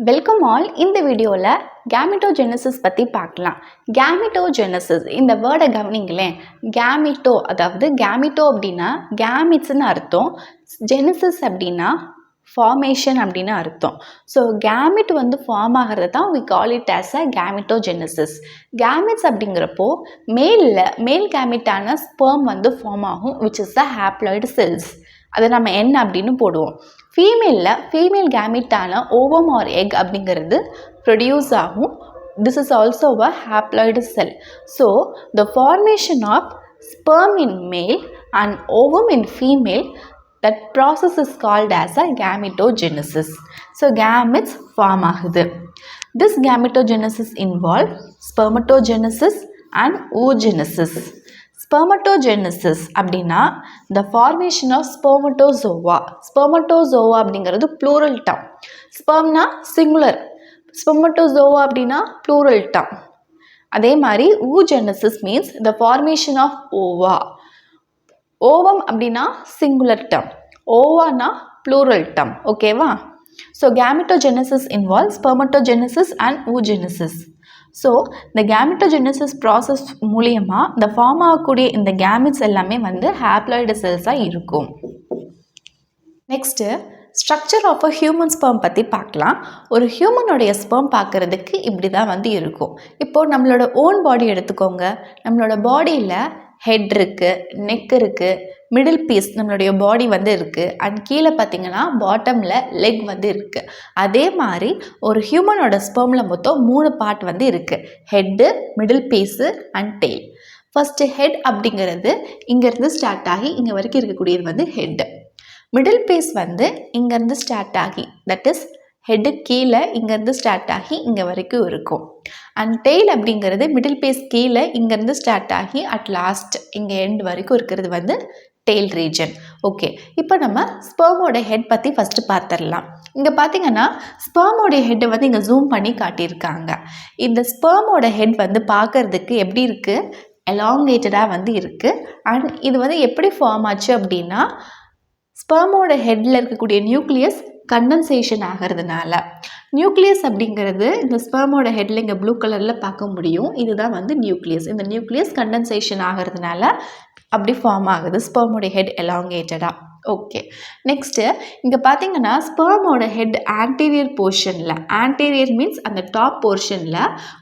Welcome all. இந்த வீடியோவில் கேமிட்டோஜெனசிஸ் பற்றி பார்க்கலாம். கேமிட்டோஜெனசிஸ் இந்த வேர்டை கவனிங்களேன். கேமிட்டோ அதாவது கேமிட்டோ அப்படின்னா கேமிட்ஸ்னு அர்த்தம். ஜெனசிஸ் அப்படின்னா ஃபார்மேஷன் அப்படின்னு அர்த்தம். ஸோ கேமிட் ஃபார்ம் ஆகிறது தான் we call it as a gametogenesis. Gametes அப்படிங்கிறப்போ மேல் கேமிட்டான ஸ்பெர்ம் ஃபார்ம் ஆகும், which is the haploid cells. அதை நம்ம என்ன அப்படின்னு போடுவோம். ஃபீமேல் கேமிட்டான ஓவம் ஆர் எக் அப்படிங்கிறது ப்ரொடியூஸ் ஆகும். This is also a haploid cell. So the formation of sperm in male and ovum in female, that process is called as a gametogenesis. So gametes form ஆகுது. This gametogenesis involve spermatogenesis and oogenesis. Spermatogenesis அப்படின்னா the formation of spermatozoa. Spermatozoa அப்படிங்கிறது plural term. Spermனா singular, spermatozoa அப்படின்னா plural term. அதே மாதிரி oogenesis means the formation of ova. Ovum அப்படின்னா singular term, ஓவானா plural term. ஓகேவா? So gametogenesis involve spermatogenesis and oogenesis. So இந்த gametogenesis process மூலியமாக இந்த ஃபார்ம் ஆகக்கூடிய இந்த கேமிட்ஸ் எல்லாமே ஹாப்ளாய்டு செல்ஸாக இருக்கும். Next structure of a human sperm பற்றி பார்க்கலாம். ஒரு ஹியூமனுடைய ஸ்பெர்ம் பார்க்குறதுக்கு இப்படி தான் இருக்கும். இப்போது நம்மளோட ஓன் பாடி எடுத்துக்கோங்க. நம்மளோட பாடியில் ஹெட் இருக்குது, நெக் இருக்குது, மிடில் பீஸ் நம்மளுடைய பாடி இருக்குது, அண்ட் கீழே பார்த்திங்கன்னா பாட்டமில் லெக் இருக்குது. அதே மாதிரி ஒரு ஹியூமனோட ஸ்பெர்மில் மொத்தம் 3 பார்ட் இருக்குது. Head, middle piece and tail. First head அப்படிங்கிறது இங்கேருந்து ஸ்டார்ட் ஆகி இங்கே வரைக்கும் இருக்கக்கூடியது ஹெட்டு. மிடில் பீஸ் இங்கேருந்து ஸ்டார்ட் ஆகி, தட் இஸ் ஹெட்டு கீழே இங்கேருந்து ஸ்டார்ட் ஆகி இங்கே வரைக்கும் இருக்கும். அண்ட் டெயில் அப்படிங்கிறது மிடில் பீஸ் கீழே இங்கேருந்து ஸ்டார்ட் ஆகி அட் லாஸ்ட் இங்கே எண்ட் வரைக்கும் இருக்கிறது டெயில் ரீஜன். ஓகே, இப்போ நம்ம ஸ்பெர்மோட ஹெட் பற்றி ஃபஸ்ட்டு பார்த்துடலாம். இங்கே பார்த்தீங்கன்னா ஸ்பெர்மோட ஹெட்டை இங்கே ஜூம் பண்ணி காட்டியிருக்காங்க. இந்த ஸ்பெர்மோட ஹெட் பார்க்கறதுக்கு எப்படி இருக்குது? எலாங்கேட்டடாக இருக்குது. அண்ட் இது எப்படி ஃபார்ம் ஆச்சு அப்படின்னா ஸ்பெர்மோட ஹெட்டில் இருக்கக்கூடிய நியூக்ளியஸ் கண்டன்சேஷன் ஆகிறதுனால. நியூக்ளியஸ் அப்படிங்கிறது இந்த ஸ்பெர்மோட ஹெட்டில் இங்கே ப்ளூ கலரில் பார்க்க முடியும். இதுதான் நியூக்ளியஸ். இந்த நியூக்ளியஸ் கண்டன்சேஷன் ஆகிறதுனால அப்படி ஃபார்ம் ஆகுது ஸ்பெர்மோட ஹெட் எலாங்கேட்டடாக. ஓகே, நெக்ஸ்ட்டு இங்கே பார்த்தீங்கன்னா ஸ்பெர்மோட ஹெட் ஆன்டீரியர் போர்ஷனில், ஆன்டீரியர் மீன்ஸ் அந்த டாப் போர்ஷனில்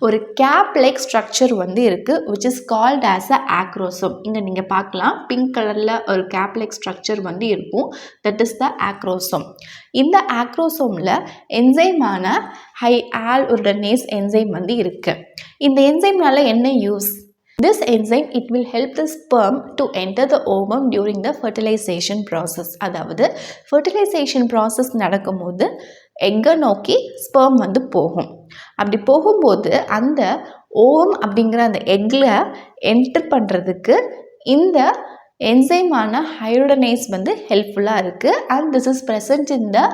ஒரு கேப் லைக் ஸ்ட்ரக்சர் இருக்குது, which is called as a acrosome. இங்கே நீங்கள் பார்க்கலாம் பிங்க் கலரில் ஒரு கேப் லைக் ஸ்ட்ரக்சர் இருக்கும், தட் இஸ் த ஆக்ரோசோம். இந்த ஆக்ரோசோமில் என்சைமான ஹைஆல்யூரனேஸ் என்சைம் இருக்குது. இந்த என்சைம்னால என்ன use? This enzyme, it will help the sperm to enter the ovum during the fertilization process. அதாவது fertilization process நடக்கும்போது எக்கை நோக்கி ஸ்பெர்ம் போகும். அப்படி போகும்போது அந்த ஓவம் அப்படிங்கிற அந்த எக்கில் என்டர் பண்ணுறதுக்கு இந்த என்சைமான ஹைட்ரோடனேஸ் ஹெல்ப்ஃபுல்லாக இருக்குது. And this is present in the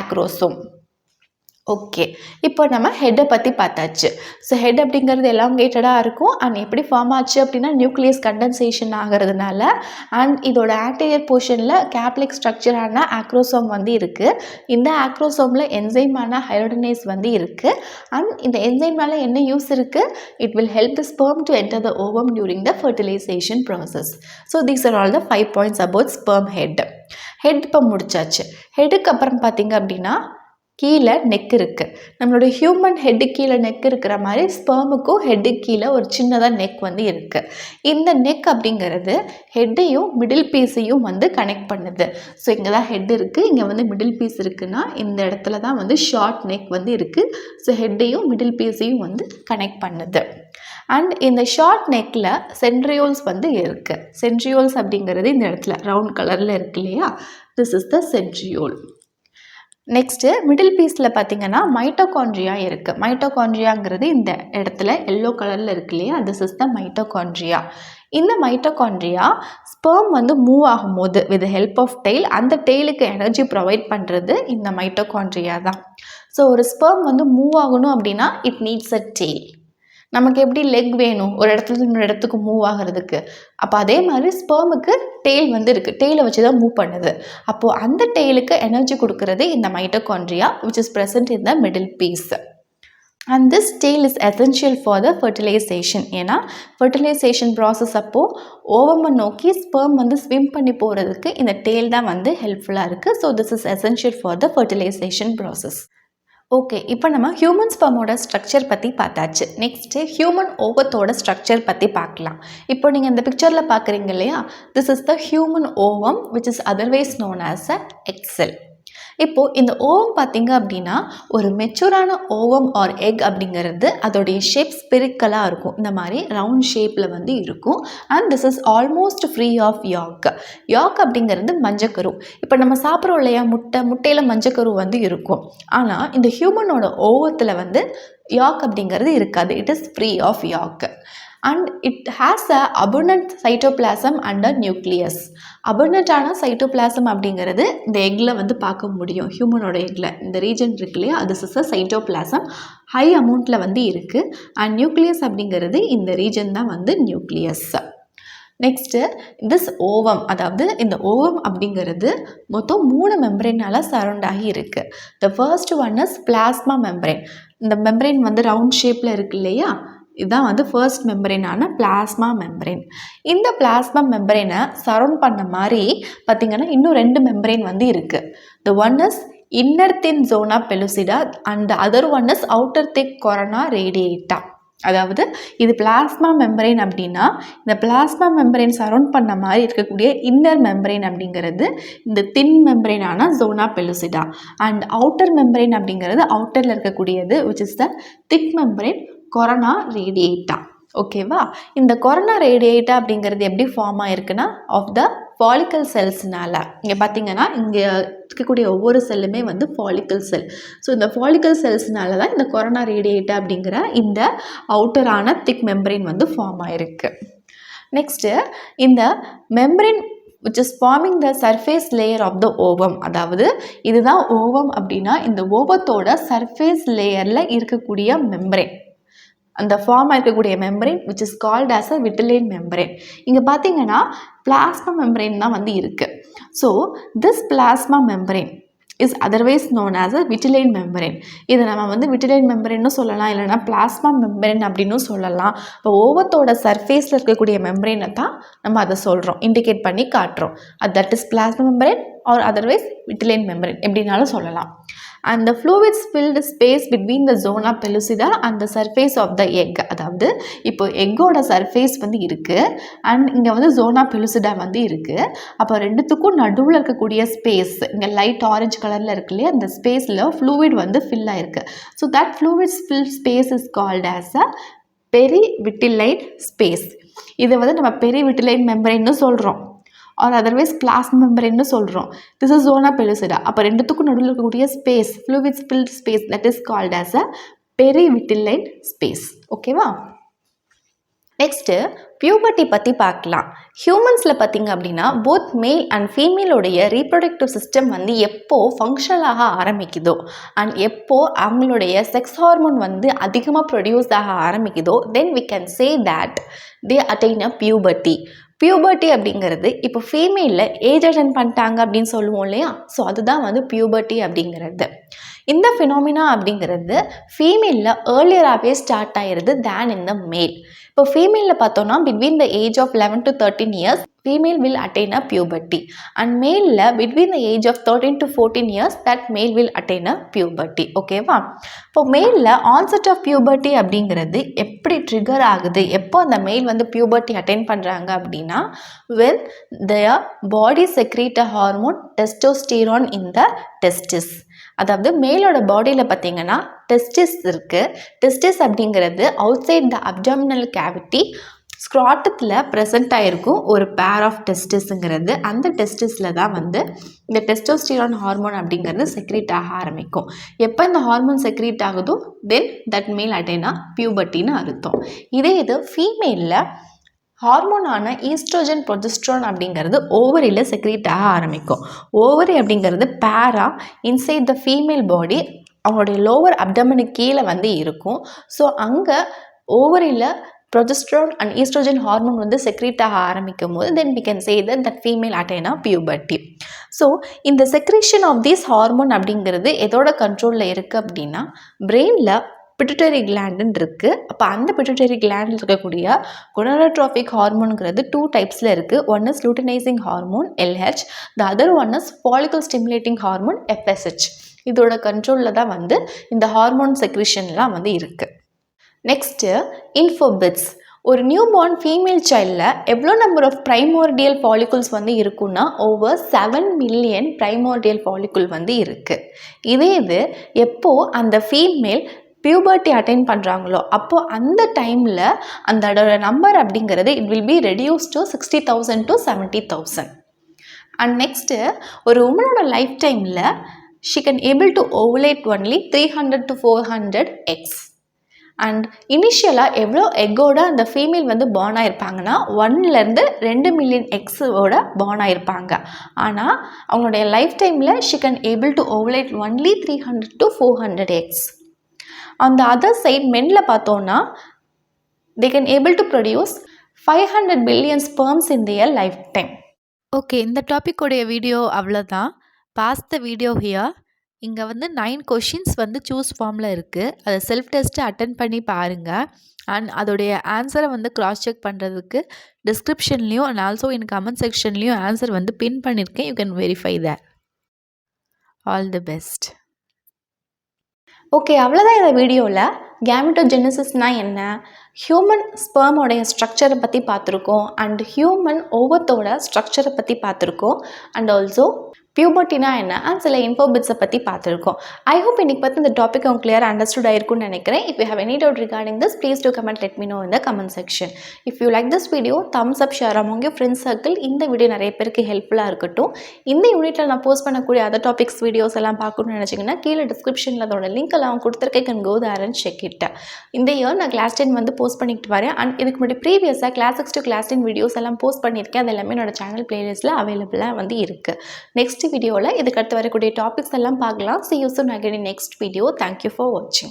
acrosome. Okay, இப்போ நம்ம ஹெட்டை பற்றி பார்த்தாச்சு. ஸோ ஹெட் அப்படிங்கிறது எலாங்கேட்டடாக இருக்கும். அண்ட் எப்படி ஃபார்ம் ஆச்சு அப்படின்னா நியூக்ளியஸ் கண்டன்சேஷன் ஆகிறதுனால. அண்ட் இதோட ஆன்டீரியர் போர்ஷனில் கேப்லிக் ஸ்ட்ரக்சரான ஆக்ரோசோம் இருக்குது. இந்த ஆக்ரோசோமில் என்சைமான ஹைட்ரோடனேஸ் இருக்குது. அண்ட் இந்த என்சைம்னால என்ன யூஸ் இருக்குது? It will help the sperm to enter the ovum during the fertilisation process. So these are all the 5 points about sperm head. Head இப்போ முடிச்சாச்சு. ஹெட்டுக்கு அப்புறம் பார்த்தீங்க அப்படின்னா கீழே நெக் இருக்குது. நம்மளோட ஹியூமன் ஹெட்டு கீழே நெக் இருக்கிற மாதிரி ஸ்பெர்முக்கும் ஹெட்டு கீழே ஒரு சின்னதாக நெக் இருக்குது. இந்த நெக் அப்படிங்கிறது ஹெட்டையும் மிடில் பீஸையும் கனெக்ட் பண்ணுது. ஸோ இங்கே தான் ஹெட் இருக்குது, இங்கே மிடில் பீஸ் இருக்குன்னா இந்த இடத்துல தான் ஷார்ட் நெக் இருக்குது. ஸோ ஹெட்டையும் மிடில் பீஸையும் கனெக்ட் பண்ணுது. அண்ட் இந்த ஷார்ட் நெக்கில் சென்ட்ரியோல்ஸ் இருக்குது. சென்ட்ரியோல்ஸ் அப்படிங்கிறது இந்த இடத்துல ரவுண்ட் கலரில் இருக்கு இல்லையா? This is the centriole. Next middle பீஸில் பார்த்தீங்கன்னா மைட்டோகாண்ட்ரியா இருக்குது. மைட்டோகாண்ட்ரியாங்கிறது இந்த இடத்துல எல்லோ கலரில் இருக்கு இல்லையா? This is the mitochondria. இந்த மைட்டோகாண்ட்ரியா ஸ்பெர்ம் மூவ் ஆகும்போது வித் ஹெல்ப் ஆஃப் டெயில், அந்த டெயிலுக்கு எனர்ஜி ப்ரொவைட் பண்ணுறது இந்த மைட்டோகாண்ட்ரியா தான். ஸோ ஒரு ஸ்பெர்ம் மூவ் ஆகணும் அப்படின்னா இட் நீட்ஸ் அ டெயில். நமக்கு எப்படி லெக் வேணும் ஒரு இடத்துல இன்னொரு இடத்துக்கு மூவ் ஆகிறதுக்கு, அப்போ அதே மாதிரி ஸ்பெர்முக்கு டெயில் வந்து இருக்குது, டெயிலை வச்சு தான் மூவ் பண்ணுது. அப்போது அந்த டெயிலுக்கு எனர்ஜி கொடுக்கறது இந்த mitochondria which is present in the middle piece. And this tail is essential for the fertilization. ஏன்னா fertilization process அப்போது ஓவமை நோக்கி ஸ்பெர்ம் வந்து ஸ்விம் பண்ணி போகிறதுக்கு இந்த டெயில் தான் வந்து ஹெல்ப்ஃபுல்லாக இருக்குது. So this is essential for the fertilization process. Okay, இப்போ நம்ம ஹியூமன் ஸ்பெர்மோட ஸ்ட்ரக்சர் பற்றி பார்த்தாச்சு. நெக்ஸ்ட்டு ஹியூமன் ஓவத்தோட ஸ்ட்ரக்சர் பற்றி பார்க்கலாம். இப்போ நீங்கள் இந்த பிக்சரில் பார்க்குறீங்க இல்லையா, this is the human ovum which is otherwise known as a egg cell. இப்போது இந்த ஓவம் பார்த்திங்க அப்படின்னா ஒரு மெச்சூரான ஓவம் ஆர் எக் அப்படிங்கிறது அதோடைய ஷேப் ஸ்பெரிக்கலாக இருக்கும், இந்த மாதிரி ரவுண்ட் ஷேப்பில் வந்து இருக்கும். And this is almost free of yolk. Yolk அப்படிங்கிறது மஞ்சக்கரு. இப்போ நம்ம சாப்பிட்றோம் இல்லையா முட்டையில் மஞ்சக்கரு வந்து இருக்கும். ஆனால் இந்த ஹியூமனோட ஓவத்தில் வந்து யாக் அப்படிங்கிறது இருக்காது. It is free of yolk. And it has a abundant cytoplasm and a nucleus. abundant-ஆன cytoplasm அப்படிங்கிறது இந்த எக்கில் வந்து பார்க்க முடியும். ஹியூமனோட எக்கில் இந்த ரீஜன் இருக்கு இல்லையா, அது இஸ் a cytoplasm ஹை அமௌண்ட்டில் வந்து இருக்குது. அண்ட் நியூக்ளியஸ் அப்படிங்கிறது இந்த ரீஜன் தான் வந்து நியூக்ளியஸ். நெக்ஸ்ட்டு திஸ் ஓவம், அதாவது இந்த ஓவம் அப்படிங்கிறது மொத்தம் 3 மெம்பரேனால் சரௌண்ட் ஆகி இருக்குது. The first one is plasma membrane. இந்த மெம்பரேன் வந்து ரவுண்ட் ஷேப்பில் இருக்கு இல்லையா, இதுதான் வந்து ஃபர்ஸ்ட் மெம்பரேனான பிளாஸ்மா மெம்பரேன். இந்த பிளாஸ்மா மெம்பரேனை சரௌண்ட் பண்ண மாதிரி பார்த்திங்கன்னா இன்னும் 2 மெம்பரேன் வந்து இருக்குது. The one is inner thin zona pellucida and the other one is outer thick corona radiata. அதாவது இது பிளாஸ்மா மெம்பரேன் அப்படின்னா இந்த பிளாஸ்மா மெம்பரேன் சரௌண்ட் பண்ண மாதிரி இருக்கக்கூடிய இன்னர் மெம்பரேன் அப்படிங்கிறது இந்த தின் மெம்பரேனான ஜோனா பெலுசிடா. அண்ட் அவுட்டர் மெம்பரேன் அப்படிங்கிறது அவுட்டரில் இருக்கக்கூடியது which is the thick membrane corona radiata. ஓகேவா, இந்த கொரோனா ரேடியேட்டா அப்படிங்கிறது எப்படி ஃபார்ம் ஆயிருக்குன்னா ஆஃப் த ஃபாலிக்கல் செல்ஸ்னால. இங்கே பார்த்தீங்கன்னா இங்கே இருக்கக்கூடிய ஒவ்வொரு செல்லுமே வந்து ஃபாலிக்கல் செல். ஸோ இந்த ஃபாலிக்கல் செல்ஸ்னால தான் இந்த கொரோனா ரேடியேட்டா அப்படிங்கிற இந்த அவுட்டரான திக் மெம்பரேன் வந்து ஃபார்ம் ஆயிருக்கு. நெக்ஸ்ட்டு இந்த membrane which is forming the surface layer of the ovum. அதாவது இதுதான் ஓவம் அப்படின்னா இந்த ஓவத்தோட சர்ஃபேஸ் லேயரில் இருக்கக்கூடிய மெம்பரேன், அந்த ஃபார்ம் இருக்கக்கூடிய membrane which is called as a vitelline membrane. இங்கே பார்த்தீங்கன்னா பிளாஸ்மா மெம்பரேன் தான் வந்து இருக்குது. So this plasma membrane is otherwise known as a vitelline membrane. இதை நம்ம வந்து vitelline membrane சொல்லலாம், இல்லைனா பிளாஸ்மா மெம்பரேன் அப்படின்னு சொல்லலாம். இப்போ ஓவத்தோட சர்ஃபேஸில் இருக்கக்கூடிய மெம்பரேனை தான் நம்ம அதை சொல்கிறோம், இண்டிகேட் பண்ணி காட்டுறோம். That is plasma membrane or otherwise vitelline membrane எப்படினாலும் சொல்லலாம். And the fluids filled space between the zona pellucida and the surface of the egg. அதாவது இப்போ எக்கோட சர்ஃபேஸ் வந்து இருக்குது அண்ட் இங்கே வந்து ஜோனா பெலுசிடா வந்து இருக்குது. அப்போ ரெண்டுத்துக்கும் நடுவில் இருக்கக்கூடிய ஸ்பேஸ் இங்கே லைட் ஆரஞ்சு கலரில் இருக்கு இல்லையா, அந்த ஸ்பேஸில் ஃப்ளூவிட் வந்து ஃபில் ஆகிருக்கு. So that fluids fill space is called as a perivitelline space. இதை வந்து நம்ம பெரிவிட்டிலைன் மெம்பரேன்னு சொல்கிறோம் ஆர் அதர்வைஸ் பிளாஸ்மா மெம்பரேன்னு சொல்கிறோம். This is zona pellucida. அப்போ ரெண்டுத்துக்கும் நடுவில் இருக்கக்கூடிய space fluids filled space that is called as a perivitelline space. ஓகேவா, நெக்ஸ்ட்டு பியூபர்ட்டி பற்றி பார்க்கலாம். ஹியூமன்ஸில் பார்த்திங்க அப்படின்னா both male and ஃபீமேலோடைய reproductive system வந்து எப்போ ஃபங்க்ஷனலாக ஆரம்பிக்குதோ அண்ட் எப்போ அவங்களுடைய செக்ஸ் ஹார்மோன் வந்து அதிகமாக ப்ரொடியூஸ் ஆக ஆரம்பிக்குதோ then we can say that they attain a puberty. Puberty அப்படிங்கிறது இப்போ ஃபீமேலில் ஏஜ் அட்டன் பண்ணிட்டாங்க அப்படின்னு சொல்லுவோம் இல்லையா, ஸோ அதுதான் வந்து பியூபர்ட்டி அப்படிங்கிறது. இந்த ஃபினாமினா அப்படிங்கிறது ஃபீமேலில் ஏர்லியராகவே ஸ்டார்ட் ஆகிடுது தேன் இன் த மேல். இப்போ ஃபீமேலில் பார்த்தோன்னா between the age of 11 to 13 years female will attain a puberty and male between the age of 13 to 14 years that male will attain a puberty. ஓகேவா, இப்போ மேலில் ஆன்செட் ஆஃப் பியூபர்ட்டி அப்படிங்கிறது எப்படி ட்ரிகர் ஆகுது, எப்போ அந்த மேல் வந்து பியூபர்ட்டி அட்டைன் பண்ணுறாங்க அப்படின்னா when their body secrete a hormone testosterone in the testis. அதாவது மேலோட பாடியில் பார்த்தீங்கன்னா டெஸ்டிஸ் இருக்குது. டெஸ்டிஸ் அப்படிங்கிறது outside the abdominal cavity ஸ்க்ராட்டத்தில் ப்ரெசென்ட் ஆகிருக்கும் ஒரு பேர் ஆஃப் டெஸ்டிஸுங்கிறது. அந்த டெஸ்டிஸில் தான் வந்து இந்த டெஸ்டோஸ்டிரான் ஹார்மோன் அப்படிங்கிறது செக்ரீட் ஆக ஆரம்பிக்கும். எப்போ இந்த ஹார்மோன் செக்ரீட் ஆகுதோ தென் தட் மேல் அட்டைனா பியூபர்ட்டின்னு அர்த்தம். இதே இது ஃபீமேலில் ஹார்மோனான ஈஸ்ட்ரோஜன் ப்ரொஜெஸ்ட்ரான் அப்படிங்கிறது ஓவரியில் செக்ரீட் ஆக ஆரம்பிக்கும். ஓவரி அப்படிங்கிறது பேரா இன்சைட் த ஃபீமேல் பாடி அவங்களுடைய லோவர் அப்டமனுக்கு கீழே வந்து இருக்கும். ஸோ அங்கே ஓவரியில் progesterone and estrogen ஹார்மோன் வந்து செக்ரீட் ஆக ஆரம்பிக்கும் போது then we can say that female attain a puberty. So இந்த செக்ரேஷன் ஆஃப் these ஹார்மோன் அப்படிங்கிறது எதோட கண்ட்ரோலில் இருக்குது அப்படின்னா பிரெயினில் பிட்யூட்டரி கிளாண்டுன்னு இருக்குது. அப்போ அந்த பிட்யூட்டரி கிளாண்டில் இருக்கக்கூடிய கொனோட்ரோபிக் ஹார்மோனுங்கிறது 2 டைப்ஸில் இருக்குது. One is luteinizing hormone LH, the other one is follicle stimulating hormone FSH. இதோட கண்ட்ரோலில் தான் வந்து இந்த ஹார்மோன் செக்ரேஷன்லாம் வந்து இருக்குது. Next infobits. ஒரு நியூ பார்ன் ஃபீமேல் சைல்டில் எவ்வளோ நம்பர் ஆஃப் ப்ரைமோர்டியல் ஃபாலிகுல்ஸ் வந்து இருக்குன்னா ஓவர் 7 மில்லியன் ப்ரைமோர்டியல் ஃபாலிகுல் வந்து இருக்குது. இது எப்போது அந்த ஃபீமேல் பியூபர்ட்டி அட்டைன் பண்ணுறாங்களோ அப்போது அந்த டைமில் அதோட நம்பர் அப்படிங்கிறது it will be reduce to 60,000 to 70,000. And next ஒரு உமனோட லைஃப் டைமில் she can able to ovulate only 300 to 400 eggs. And இனிஷியலாக எவ்வளோ எக்கோட அந்த ஃபீமேல் வந்து பார்ன் ஆகிருப்பாங்கன்னா 1 to 2 மில்லியன் எக்ஸோட பார்ன் ஆகிருப்பாங்க. ஆனால் அவங்களுடைய லைஃப் டைமில் she can able to ovulate only 300 to 400 eggs. அந்த அதர் சைட் மென்னில் பார்த்தோன்னா they can able to produce 500 billion sperms in their lifetime. Okay, இந்த டாப்பிக்கோடைய வீடியோ அவ்வளோதான். Pause the video here. இங்கே வந்து 9 கொஷின்ஸ் வந்து சூஸ் ஃபார்மில் இருக்குது. அதை செல்ஃப் டெஸ்ட்டு அட்டன் பண்ணி பாருங்கள். அண்ட் அதோடைய ஆன்சரை வந்து க்ராஸ் செக் பண்ணுறதுக்கு டிஸ்கிரிப்ஷன்லேயும் அண்ட் ஆல்சோ இன் கமெண்ட் செக்ஷன்லேயும் ஆன்சர் வந்து பின் பண்ணியிருக்கேன். You can verify that. All the best. Okay, அவ்வளோதான் இந்த வீடியோவில் கேமிட்டோஜெனிசிஸ்னால் என்ன, ஹியூமன் ஸ்பெர்மோடைய ஸ்ட்ரக்சரை பற்றி பார்த்துருக்கோம், அண்ட் ஹியூமன் ஓவத்தோட ஸ்ட்ரக்சரை பற்றி பார்த்துருக்கோம், அண்ட் ஆல்சோ பியூபர்ட்டினா என்ன அண்ட் சில இன்ஃபோபிட்ஸை பற்றி பார்த்துருக்கோம். ஐ ஹோப் இன்னைக்கு பார்த்து இந்த டாபிக் உங்களுக்கு கிளியராக அண்டர்ஸ்டுட் ஆயிருக்கும்னு நினைக்கிறேன். If you have any doubt regarding this please do comment let me know in the comment section. If you like this video thumbs up, share among your friends circle. இந்த video நிறைய பேருக்கு ஹெல்ப்ஃபுல்லாக இருக்கட்டும். இந்த யூனிட்டில் நான் போஸ்ட் பண்ணக்கூடிய other topics videos எல்லாம் பார்க்கணும்னு நினச்சிங்கன்னா கீழே டிஸ்கிரிப்ஷனில் அதோட லிங்க் எல்லாம் கொடுத்துருக்கேன். Can go there and check it. இந்த இயர் நான் கிளாஸ் 10 வந்து போஸ்ட் பண்ணிட்டு வரேன். அண்ட் இதுக்கு முன்னாடி ப்ரீவியஸாக கிளாஸ் 6 to கிளாஸ் 10 வீடியோஸ் எல்லாம் போஸ்ட் பண்ணியிருக்கேன். அது எல்லாமே என்னோட சேனல் பிளேலிஸ்ட்டில் அவைலபிளாக வந்து இருக்குது. நெக்ஸ்ட் வீடியோவில் இதுக்கு வரக்கூடிய டாபிக்ஸ் எல்லாம் பார்க்கலாம். See you soon again in next video. Thank you for watching.